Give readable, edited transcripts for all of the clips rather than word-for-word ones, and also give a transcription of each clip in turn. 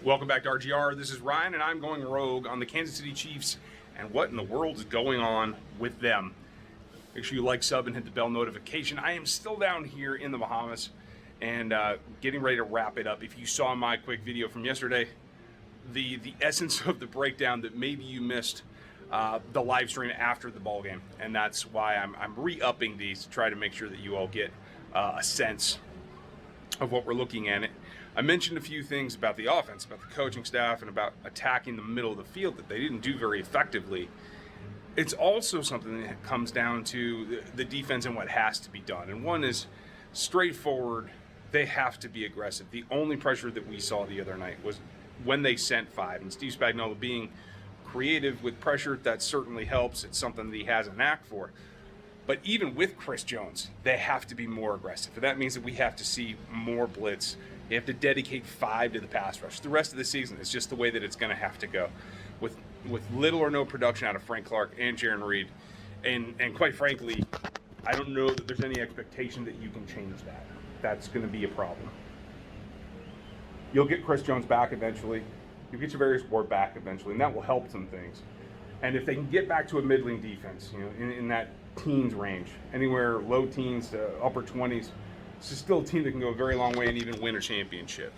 Welcome back to RGR. This is Ryan, and I'm going rogue on the Kansas City Chiefs and what in the world is going on with them. Make sure you like, sub, and hit the bell notification. I am still down here in the Bahamas and getting ready to wrap it up. If you saw my quick video from yesterday, the essence of the breakdown that maybe you missed the live stream after the ball game, and that's why I'm re-upping these to try to make sure that you all get a sense of what we're looking at. I mentioned a few things about the offense, about the coaching staff, and about attacking the middle of the field that they didn't do very effectively. It's also something that comes down to the defense and what has to be done. And one is straightforward. They have to be aggressive. The only pressure that we saw the other night was when they sent 5. And Steve Spagnuolo being creative with pressure, that certainly helps. It's something that he has a knack for. But even with Chris Jones, they have to be more aggressive. And that means that we have to see more blitz. You have to dedicate 5 to the pass rush. The rest of the season is just the way that it's going to have to go. With little or no production out of Frank Clark and Jaron Reed. And quite frankly, I don't know that there's any expectation that you can change that. That's going to be a problem. You'll get Chris Jones back eventually. You'll get your various Ward back eventually, and that will help some things. And if they can get back to a middling defense, in that teens range, anywhere low teens to upper 20s, it's still a team that can go a very long way and even win a championship.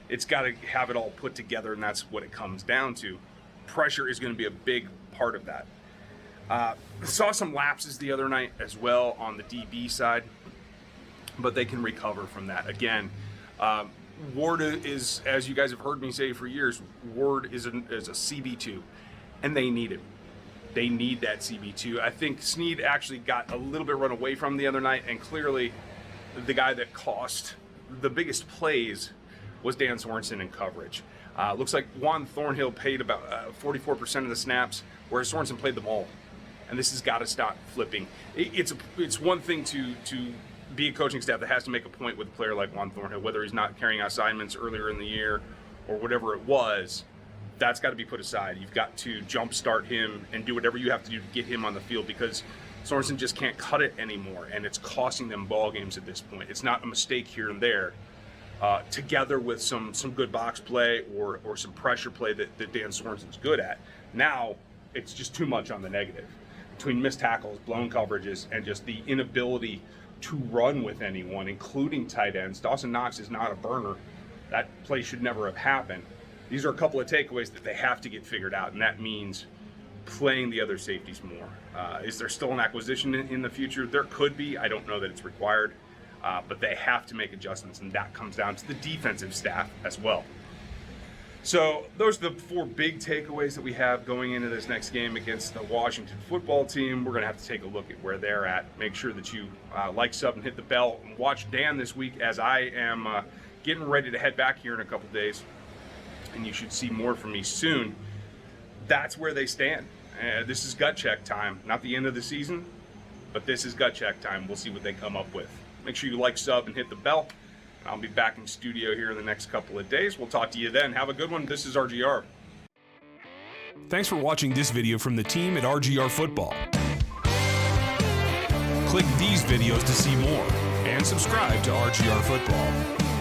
It's got to have it all put together, and that's what it comes down to. Pressure is going to be a big part of that. Saw some lapses the other night as well on the DB side, but they can recover from that. Again, Ward is, as you guys have heard me say for years, Ward is a CB2, and they need it. They need that CB2. I think Snead actually got a little bit run away from the other night, and clearly the guy that cost the biggest plays was Dan Sorensen in coverage. Looks like Juan Thornhill paid about 44% of the snaps, whereas Sorensen played them all. And this has got to stop flipping. It's one thing to be a coaching staff that has to make a point with a player like Juan Thornhill, whether he's not carrying assignments earlier in the year or whatever it was. That's got to be put aside. You've got to jumpstart him and do whatever you have to do to get him on the field, because Sorensen just can't cut it anymore, and it's costing them ball games at this point. It's not a mistake here and there. Together with some good box play or some pressure play that Dan Sorensen's good at. Now it's just too much on the negative. Between missed tackles, blown coverages, and just the inability to run with anyone, including tight ends. Dawson Knox is not a burner. That play should never have happened. These are a couple of takeaways that they have to get figured out, and that means playing the other safeties more. Is there still an acquisition in the future? There could be. I don't know that it's required, but they have to make adjustments, and that comes down to the defensive staff as well. So those are the 4 big takeaways that we have going into this next game against the Washington football team. We're going to have to take a look at where they're at. Make sure that you like, sub, and hit the bell. And watch Dan this week as I am getting ready to head back here in a couple days, and you should see more from me soon. That's where they stand. This is gut check time. Not the end of the season, but this is gut check time. We'll see what they come up with. Make sure you like, sub, and hit the bell. I'll be back in studio here in the next couple of days. We'll talk to you then. Have a good one. This is RGR. Thanks for watching this video from the team at RGR Football. Click these videos to see more and subscribe to RGR Football.